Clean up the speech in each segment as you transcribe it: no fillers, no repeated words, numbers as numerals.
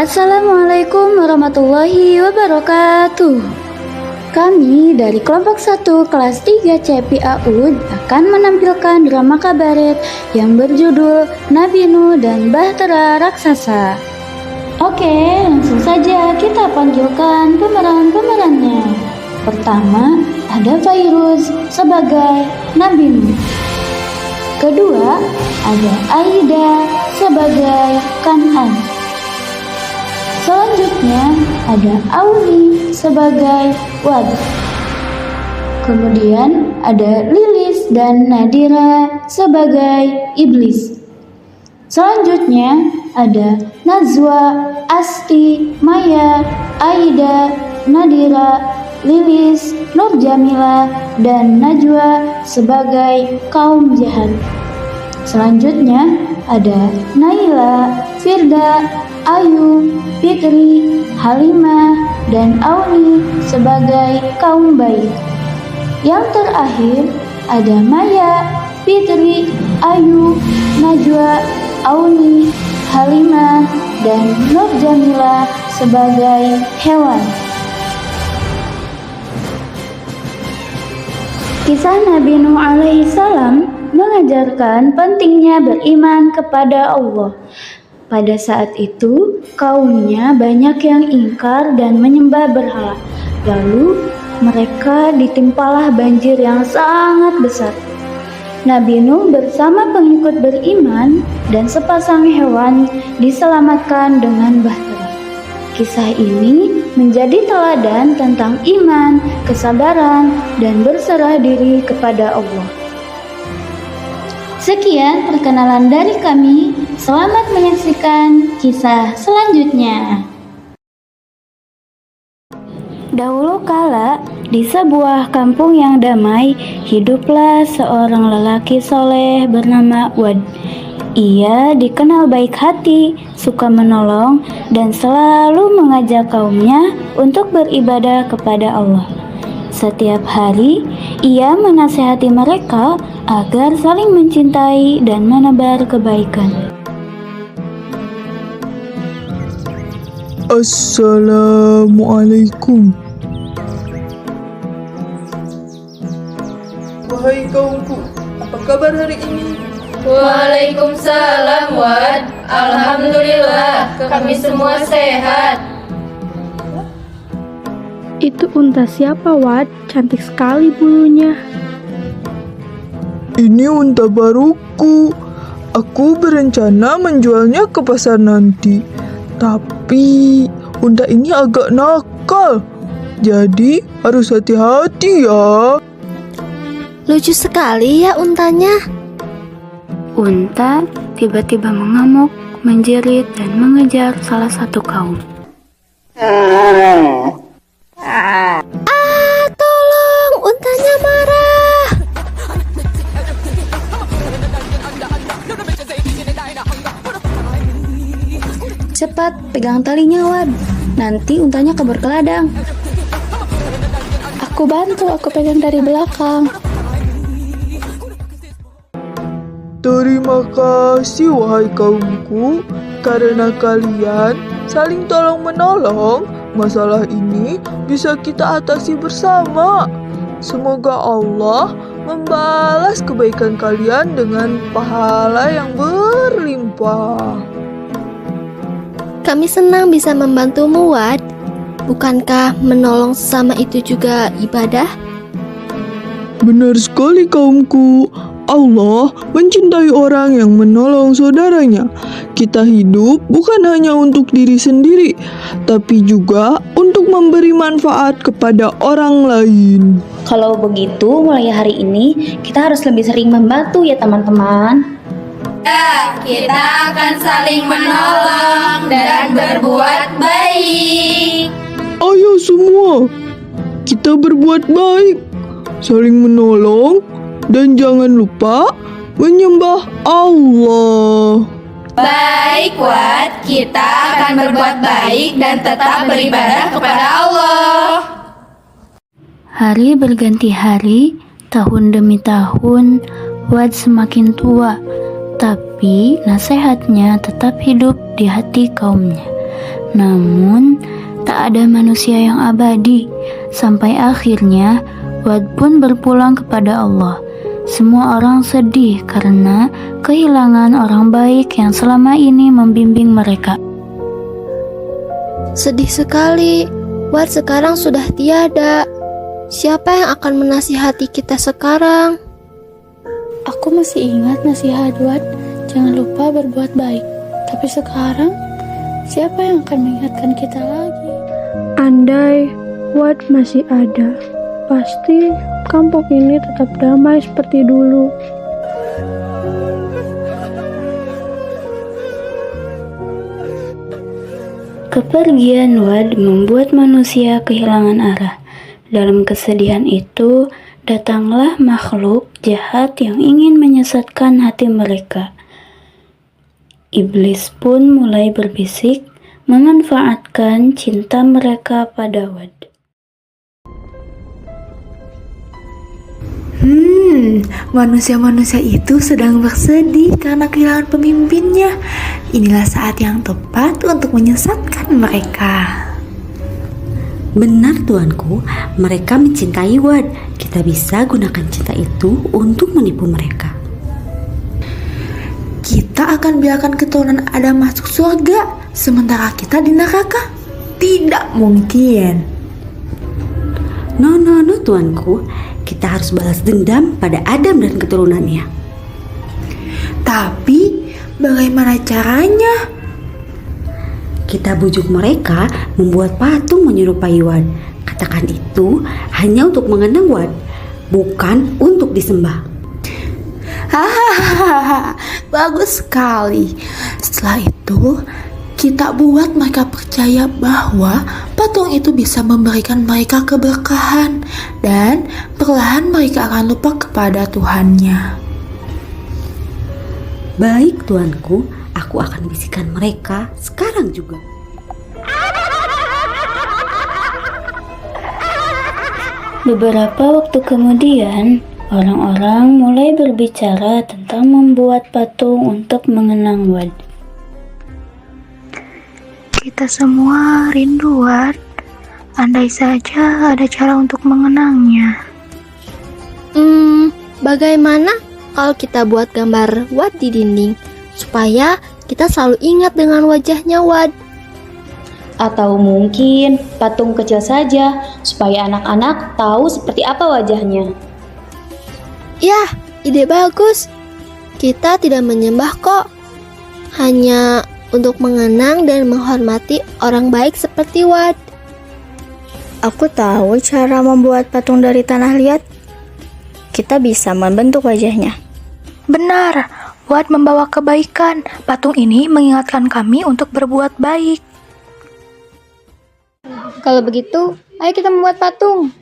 Assalamualaikum warahmatullahi wabarakatuh. Kami dari kelompok 1 kelas 3 CPAUD akan menampilkan drama kabaret yang berjudul Nabi Nuh dan Bahtera Raksasa. Oke, langsung saja kita panggilkan pemeran-pemerannya. Pertama, ada Fairuz sebagai Nabi Nuh. Kedua, ada Aida sebagai Kan'an. Selanjutnya ada Auni sebagai Wad. Kemudian ada Lilis dan Nadira sebagai Iblis. Selanjutnya ada Najwa, Asti, Maya, Aida, Nadira, Lilis, Nur Jamila, dan Najwa sebagai kaum jahat. Selanjutnya ada Naila, Firda, Ayu, Fitri, Halimah, dan Auni sebagai kaum baik. Yang terakhir ada Maya, Fitri, Ayu, Najwa, Auni, Halimah, dan Nur Jamila sebagai hewan. Kisah Nabi Nuh alaihissalam mengajarkan pentingnya beriman kepada Allah. Pada saat itu, kaumnya banyak yang ingkar dan menyembah berhala. Lalu, mereka ditimpalah banjir yang sangat besar. Nabi Nuh bersama pengikut beriman dan sepasang hewan diselamatkan dengan bahtera. Kisah ini menjadi teladan tentang iman, kesabaran, dan berserah diri kepada Allah. Sekian perkenalan dari kami. Selamat menyaksikan kisah selanjutnya. Dahulu kala, di sebuah kampung yang damai, hiduplah seorang lelaki soleh bernama Wad. Ia dikenal baik hati, suka menolong, dan selalu mengajak kaumnya untuk beribadah kepada Allah. Setiap hari, ia menasihati mereka agar saling mencintai dan menebar kebaikan. Assalamualaikum. Wahai kaumku, apa kabar hari ini? Waalaikumsalam, Wad. Alhamdulillah, kami semua sehat. Itu unta siapa, Wad? Cantik sekali bulunya. Ini unta baruku. Aku berencana menjualnya ke pasar nanti. Tapi unta ini agak nakal. Jadi harus hati-hati ya. Lucu sekali ya untanya. Unta tiba-tiba mengamuk, menjerit, dan mengejar salah satu kaum. Tolong, untanya marah. Cepat pegang talinya, Wad. Nanti untanya kabur ke ladang. Aku bantu, aku pegang dari belakang. Terima kasih wahai kaumku, karena kalian saling tolong-menolong. Masalah ini bisa kita atasi bersama. Semoga Allah membalas kebaikan kalian dengan pahala yang berlimpah. Kami senang bisa membantumu, Wad. Bukankah menolong sesama itu juga ibadah? Benar sekali kaumku. Allah mencintai orang yang menolong saudaranya. Kita hidup bukan hanya untuk diri sendiri, tapi juga untuk memberi manfaat kepada orang lain. Kalau begitu, mulai hari ini kita harus lebih sering membantu ya teman-teman. Ya, kita akan saling menolong dan berbuat baik. Ayo semua, kita berbuat baik, saling menolong, dan jangan lupa menyembah Allah. Baik, Wad. Kita akan berbuat baik dan tetap beribadah kepada Allah. Hari berganti hari, tahun demi tahun, Wad semakin tua, tapi nasihatnya tetap hidup di hati kaumnya. Namun, tak ada manusia yang abadi. Sampai akhirnya, Wad pun berpulang kepada Allah. Semua orang sedih karena kehilangan orang baik yang selama ini membimbing mereka. Sedih sekali, Wad sekarang sudah tiada. Siapa yang akan menasihati kita sekarang? Aku masih ingat nasihat Wad, jangan lupa berbuat baik. Tapi sekarang, siapa yang akan mengingatkan kita lagi? Andai Wad masih ada, pasti kampung ini tetap damai seperti dulu. Kepergian Wad membuat manusia kehilangan arah. Dalam kesedihan itu, datanglah makhluk jahat yang ingin menyesatkan hati mereka. Iblis pun mulai berbisik, memanfaatkan cinta mereka pada Wad. Manusia-manusia itu sedang bersedih karena kehilangan pemimpinnya. Inilah saat yang tepat untuk menyesatkan mereka. Benar tuanku, mereka mencintai Wad. Kita bisa gunakan cinta itu untuk menipu mereka. Kita akan biarkan keturunan Adam masuk surga, sementara kita di neraka. Tidak mungkin. No tuanku, kita harus balas dendam pada Adam dan keturunannya. Tapi bagaimana caranya? Kita bujuk mereka membuat patung menyerupai Wad. Katakan itu hanya untuk mengenang Wad, bukan untuk disembah. Hahaha, bagus sekali. Setelah itu, kita buat mereka percaya bahwa patung itu bisa memberikan mereka keberkahan dan perlahan mereka akan lupa kepada Tuhannya. Baik tuanku, aku akan bisikan mereka sekarang juga. Beberapa waktu kemudian, orang-orang mulai berbicara tentang membuat patung untuk mengenang Wad. Kita semua rindu Wad. Andai saja ada cara untuk mengenangnya. Bagaimana kalau kita buat gambar Wad di dinding supaya kita selalu ingat dengan wajahnya Wad? Atau mungkin patung kecil saja, supaya anak-anak tahu seperti apa wajahnya. Yah, ide bagus. Kita tidak menyembah kok. Hanya untuk mengenang dan menghormati orang baik seperti Wad. Aku tahu cara membuat patung dari tanah liat. Kita bisa membentuk wajahnya. Benar, Wad membawa kebaikan. Patung ini mengingatkan kami untuk berbuat baik. Kalau begitu, ayo kita membuat patung.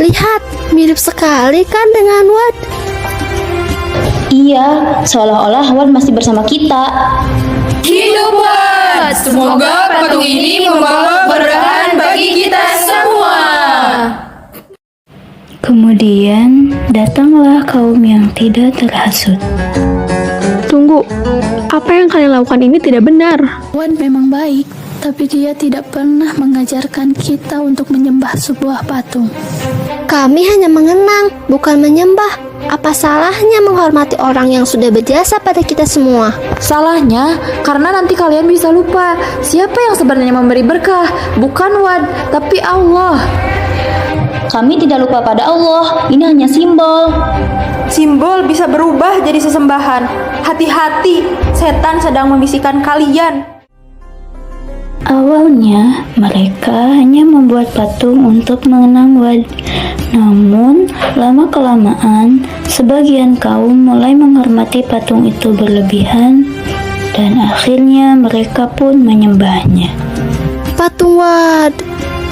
Lihat, mirip sekali kan dengan Wad? Iya, seolah-olah Wad masih bersama kita. Hidup Wad! Semoga patung ini membawa keberkahan bagi kita semua. Kemudian datanglah kaum yang tidak terhasut. Tunggu, apa yang kalian lakukan ini tidak benar. Wad memang baik, tapi dia tidak pernah mengajarkan kita untuk menyembah sebuah patung. Kami hanya mengenang, bukan menyembah. Apa salahnya menghormati orang yang sudah berjasa pada kita semua? Salahnya, karena nanti kalian bisa lupa siapa yang sebenarnya memberi berkah, bukan Wad, tapi Allah. Kami tidak lupa pada Allah, ini hanya simbol. Simbol bisa berubah jadi sesembahan. Hati-hati, setan sedang membisikkan kalian. Awalnya, mereka hanya membuat patung untuk mengenang Wad. Namun, lama-kelamaan, sebagian kaum mulai menghormati patung itu berlebihan, dan akhirnya mereka pun menyembahnya. Patung Wad,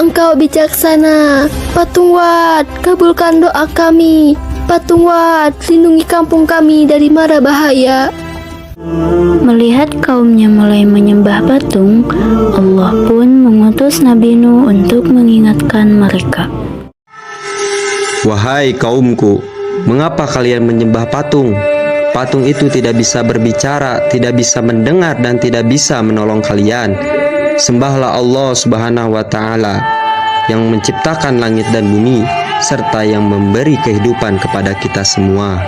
Engkau bijaksana. Patung Wat, kabulkan doa kami. Patung Wat, lindungi kampung kami dari mara bahaya. Melihat kaumnya mulai menyembah patung, Allah pun mengutus Nabi Nuh untuk mengingatkan mereka. Wahai kaumku, mengapa kalian menyembah patung? Patung itu tidak bisa berbicara, tidak bisa mendengar, dan tidak bisa menolong kalian. Sembahlah Allah Subhanahu wa Ta'ala yang menciptakan langit dan bumi, serta yang memberi kehidupan kepada kita semua.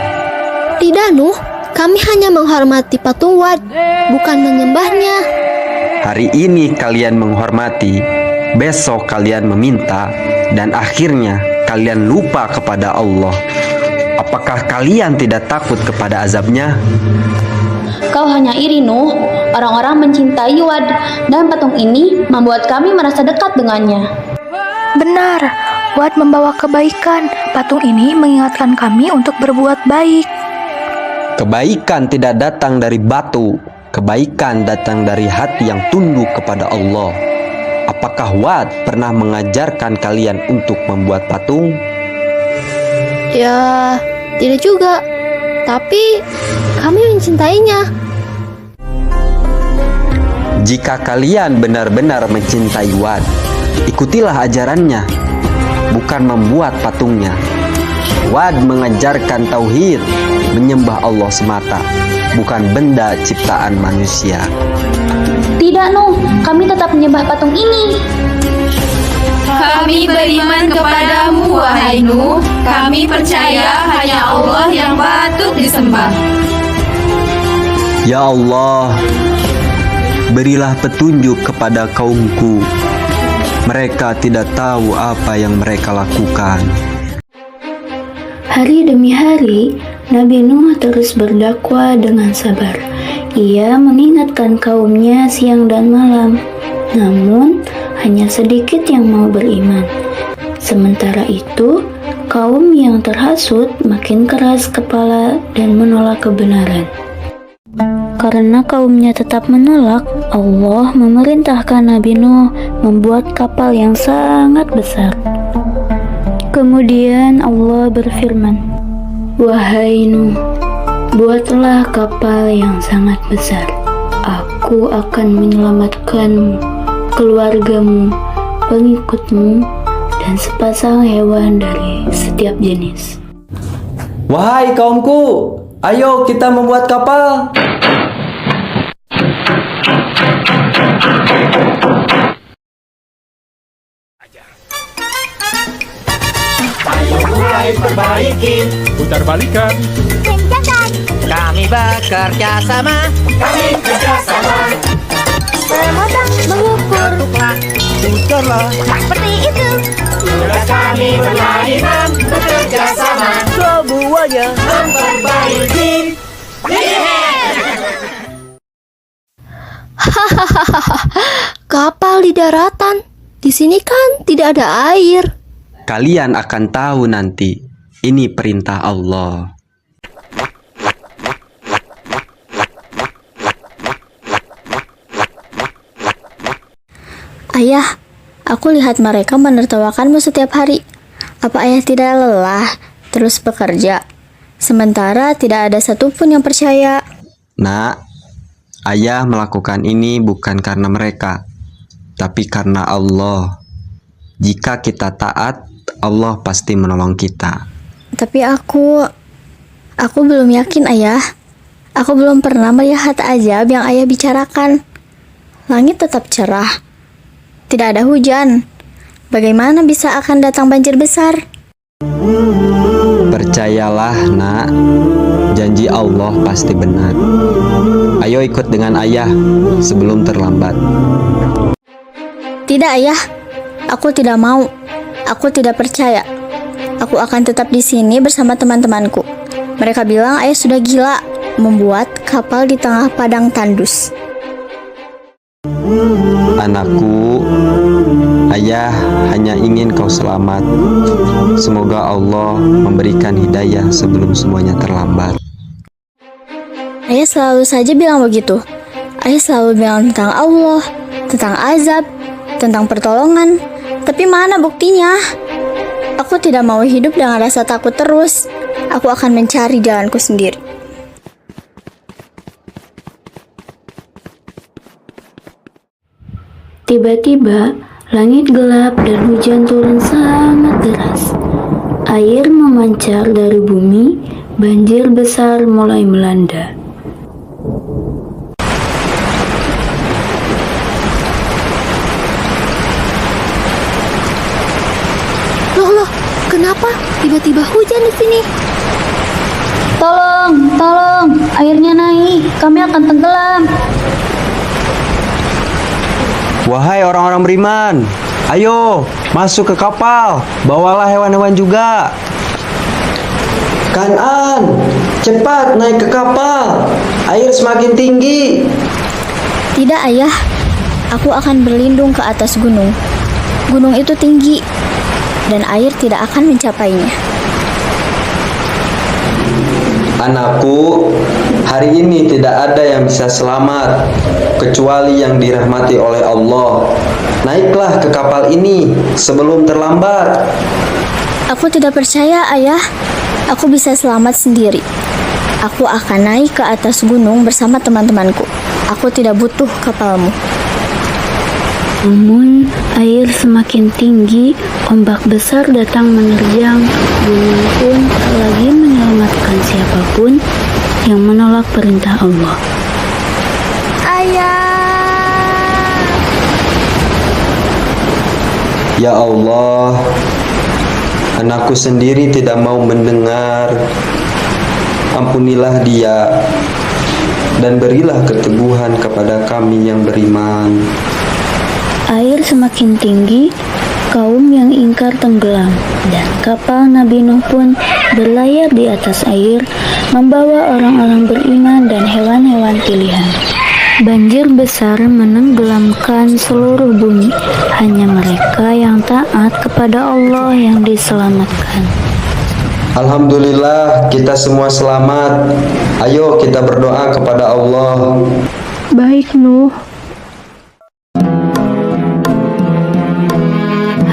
Tidak, Nuh. Kami hanya menghormati patung Wat, bukan menyembahnya. Hari ini kalian menghormati, besok kalian meminta, dan akhirnya kalian lupa kepada Allah. Apakah kalian tidak takut kepada azabnya? Kau hanya iri, Nuh. Orang-orang mencintai Wad, dan patung ini membuat kami merasa dekat dengannya. Benar, Wad membawa kebaikan. Patung ini mengingatkan kami untuk berbuat baik. Kebaikan tidak datang dari batu, kebaikan datang dari hati yang tunduk kepada Allah. Apakah Wad pernah mengajarkan kalian untuk membuat patung? Ya, tidak juga. Tapi kami mencintainya. Jika kalian benar-benar mencintai Wad, ikutilah ajarannya, bukan membuat patungnya. Wad mengajarkan tauhid, menyembah Allah semata, bukan benda ciptaan manusia. Tidak, Nuh. Kami tetap menyembah patung ini. Kami beriman kepadamu, wahai Nuh. Kami percaya hanya Allah yang patut disembah. Ya Allah, berilah petunjuk kepada kaumku. Mereka tidak tahu apa yang mereka lakukan. Hari demi hari, Nabi Nuh terus berdakwah dengan sabar. Ia mengingatkan kaumnya siang dan malam, namun hanya sedikit yang mau beriman. Sementara itu, kaum yang terhasut makin keras kepala dan menolak kebenaran. Karena kaumnya tetap menolak, Allah memerintahkan Nabi Nuh membuat kapal yang sangat besar. Kemudian Allah berfirman, "Wahai Nuh, buatlah kapal yang sangat besar. Aku akan menyelamatkanmu, keluargamu, pengikutmu, dan sepasang hewan dari setiap jenis." Wahai kaumku, ayo kita membuat kapal. Perbaikin, putar balikan, kencangkan. kami bekerja sama, kami kerja sama. Memotong, mengukur, Ketuklah, putarlah, seperti itu. tugas kami berlainan, bekerja sama, semuanya memperbaiki. Hahaha, kapal di daratan. Di sini kan tidak ada air. Kalian akan tahu nanti. Ini perintah Allah. Ayah, aku lihat mereka menertawakanmu setiap hari. Apa ayah tidak lelah terus bekerja? Sementara tidak ada satupun yang percaya. Nak, ayah melakukan ini bukan karena mereka, tapi karena Allah. Jika kita taat, Allah pasti menolong kita. Tapi aku belum yakin, ayah. Aku belum pernah melihat azab yang ayah bicarakan. Langit tetap cerah. Tidak ada hujan. Bagaimana bisa akan datang banjir besar? Percayalah, nak. Janji Allah pasti benar. Ayo ikut dengan ayah sebelum terlambat. Tidak, ayah. Aku tidak mau. Aku tidak percaya. Aku akan tetap di sini bersama teman-temanku. Mereka bilang ayah sudah gila membuat kapal di tengah padang tandus. Anakku, ayah hanya ingin kau selamat. Semoga Allah memberikan hidayah sebelum semuanya terlambat. Ayah selalu saja bilang begitu. Ayah selalu bilang tentang Allah, tentang azab, tentang pertolongan. Tapi mana buktinya? Aku tidak mau hidup dengan rasa takut terus. Aku akan mencari jalanku sendiri. Tiba-tiba, langit gelap dan hujan turun sangat deras. Air memancar dari bumi, banjir besar mulai melanda. Loh, kenapa tiba-tiba hujan di sini? Tolong, airnya naik, kami akan tenggelam. Wahai orang-orang beriman, ayo masuk ke kapal, bawalah hewan-hewan juga. Kan'an, cepat naik ke kapal, air semakin tinggi. Tidak, Ayah. Aku akan berlindung ke atas gunung. Gunung itu tinggi, dan air tidak akan mencapainya. Anakku, hari ini tidak ada yang bisa selamat kecuali yang dirahmati oleh Allah. Naiklah ke kapal ini sebelum terlambat. Aku tidak percaya, Ayah. Aku bisa selamat sendiri. Aku akan naik ke atas gunung bersama teman-temanku. Aku tidak butuh kapalmu. Namun, air semakin tinggi, ombak besar datang menerjang. Gunung pun tak lagi menyelamatkan siapapun yang menolak perintah Allah. Ayah. Ya Allah, anakku sendiri tidak mau mendengar. Ampunilah dia dan berilah keteguhan kepada kami yang beriman. Air semakin tinggi, kaum yang ingkar tenggelam, dan kapal Nabi Nuh pun berlayar di atas air, membawa orang-orang beriman dan hewan-hewan pilihan. Banjir besar menenggelamkan seluruh bumi, hanya mereka yang taat kepada Allah yang diselamatkan. Alhamdulillah, kita semua selamat. Ayo kita berdoa kepada Allah. Baik, Nuh.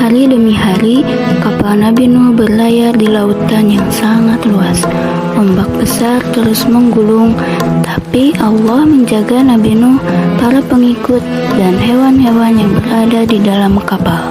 Hari demi hari, kapal Nabi Nuh berlayar di lautan yang sangat luas. Ombak besar terus menggulung, tapi Allah menjaga Nabi Nuh, para pengikut, dan hewan-hewan yang berada di dalam kapal.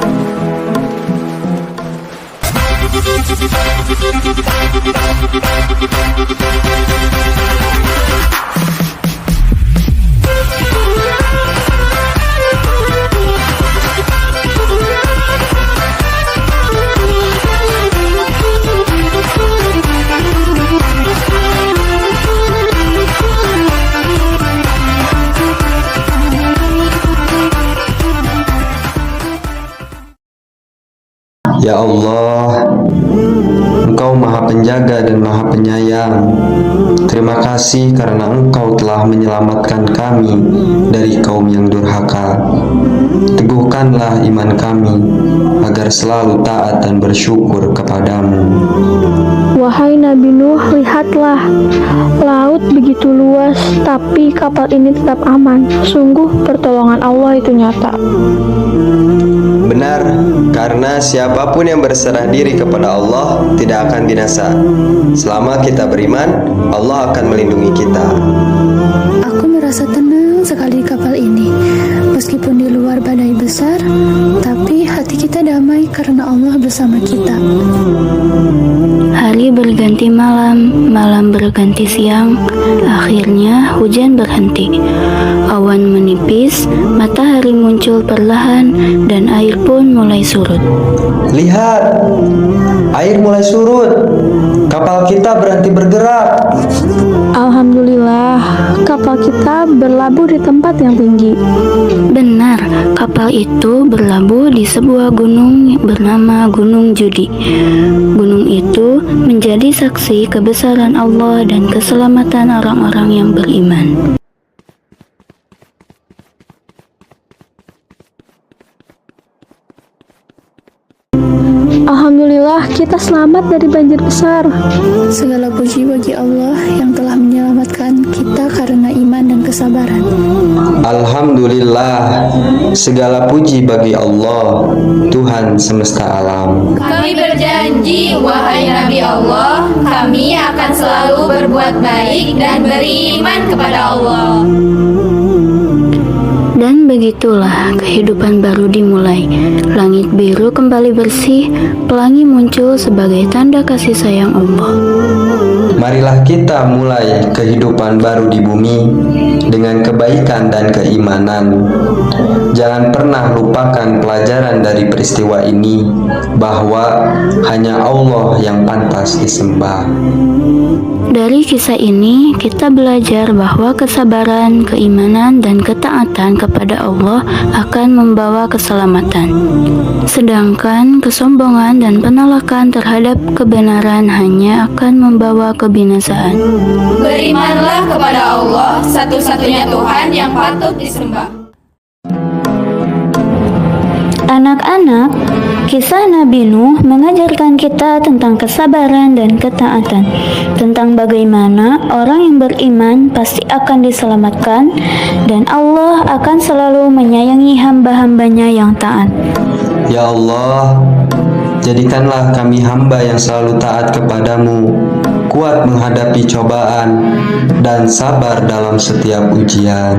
Ya Allah, Engkau Maha Penjaga dan Maha Penyayang. Terima kasih karena Engkau telah menyelamatkan kami dari kaum yang durhaka. Teguhkanlah iman kami agar selalu taat dan bersyukur kepadamu. Wahai Nabi Nuh, lihatlah, laut begitu luas, tapi kapal ini tetap aman. Sungguh pertolongan Allah itu nyata. Benar, karena siapapun yang berserah diri kepada Allah tidak akan binasa. Selama kita beriman, Allah akan melindungi kita. Aku merasa tenang sekali di kapal ini. Meskipun di luar badai besar, tapi hati kita damai karena Allah bersama kita. Hari berganti malam, malam berganti siang. Akhirnya hujan berhenti. Awan menipis, matahari muncul perlahan, dan air pun mulai surut. Lihat, air mulai surut. Kapal kita berhenti bergerak. Alhamdulillah, kapal kita berlabuh di tempat yang tinggi. Benar, kapal itu berlabuh di sebuah gunung bernama Gunung Judi. Gunung itu menjadi saksi kebesaran Allah dan keselamatan orang-orang yang beriman. Alhamdulillah, kita selamat dari banjir besar. Segala puji bagi Allah yang telah menyelamatkan kita kita karena iman dan kesabaran. Alhamdulillah, segala puji bagi Allah, Tuhan semesta alam. Kami berjanji, wahai Nabi Allah, kami akan selalu berbuat baik dan beriman kepada Allah. Dan begitulah kehidupan baru dimulai. Langit biru kembali bersih, pelangi muncul sebagai tanda kasih sayang Allah. Marilah kita mulai kehidupan baru di bumi dengan kebaikan dan keimanan. Jangan pernah lupakan pelajaran dari peristiwa ini, bahwa hanya Allah yang pantas disembah. Dari kisah ini, kita belajar bahwa kesabaran, keimanan, dan ketaatan kepada Allah akan membawa keselamatan. Sedangkan kesombongan dan penolakan terhadap kebenaran hanya akan membawa kebinasaan. Berimanlah kepada Allah, satu-satunya Tuhan yang patut disembah. Anak-anak, kisah Nabi Nuh mengajarkan kita tentang kesabaran dan ketaatan, tentang bagaimana orang yang beriman pasti akan diselamatkan dan Allah akan selalu menyayangi hamba-hambanya yang taat. Ya Allah, jadikanlah kami hamba yang selalu taat kepadamu, kuat menghadapi cobaan, dan sabar dalam setiap ujian.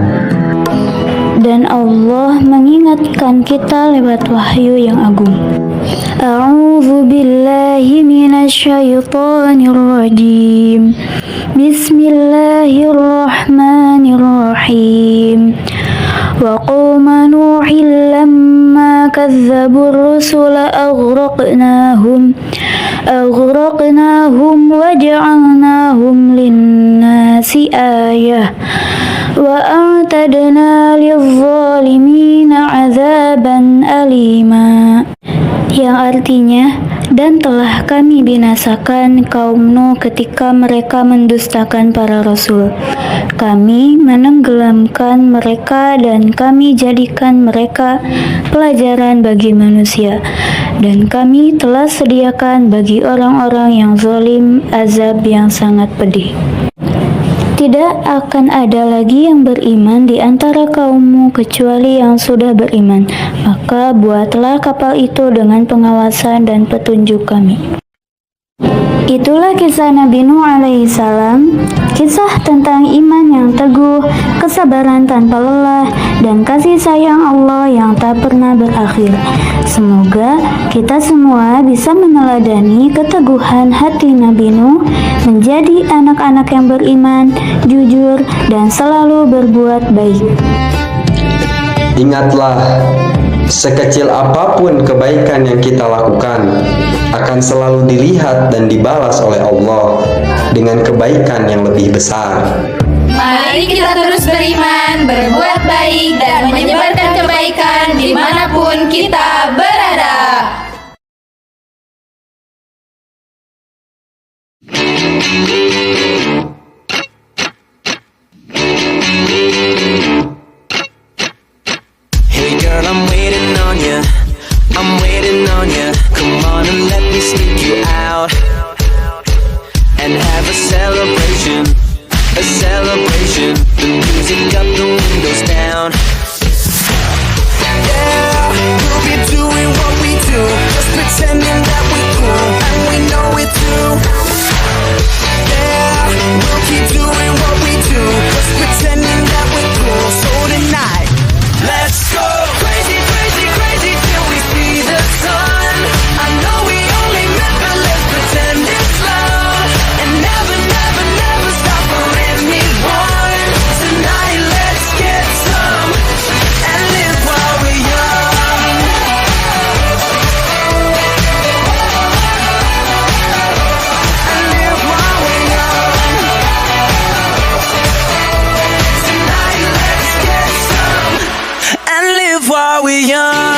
Dan Allah mengingatkan kita lewat wahyu yang agung. A'udzu billahi minasyaitonir rajim. Bismillahirrahmanirrahim. Wa qauma Nuhin lamma kazzabur rusula aghraqnahum waja'alnahum lin-nasi ayah wa a'tadna lidh-dhalimina 'adzaban alima, yang artinya, dan telah kami binasakan kaum Nuh ketika mereka mendustakan para rasul. Kami menenggelamkan mereka dan kami jadikan mereka pelajaran bagi manusia. Dan kami telah sediakan bagi orang-orang yang zalim azab yang sangat pedih. Tidak akan ada lagi yang beriman di antara kaummu kecuali yang sudah beriman. Maka buatlah kapal itu dengan pengawasan dan petunjuk kami. Itulah kisah Nabi Nuh alaihissalam, kisah tentang iman yang teguh, kesabaran tanpa lelah, dan kasih sayang Allah yang tak pernah berakhir. Semoga kita semua bisa meneladani keteguhan hati Nabi Nuh, menjadi anak-anak yang beriman, jujur, dan selalu berbuat baik. Ingatlah, sekecil apapun kebaikan yang kita lakukan akan selalu dilihat dan dibalas oleh Allah dengan kebaikan yang lebih besar. Mari kita terus beriman, berbuat baik, dan menyebarkan kebaikan dimanapun kita berada. Hey girl, I'm waiting on ya. I'm waiting on ya. Come on and let me sneak you out and have a celebration, a celebration. The music up, the windows down. Yeah, we'll be doing what we do, just pretending that we cool, and we know it too. Yeah, we'll keep doing what we do, just pretending that we cool. So tonight, let's go crazy, crazy, crazy till we see the sun. I know we only met, but let's pretend it's love, and never, never, never stop for anyone. Tonight, let's get some and live while we're young. And live while we're young. Tonight, let's get some and live while we're young.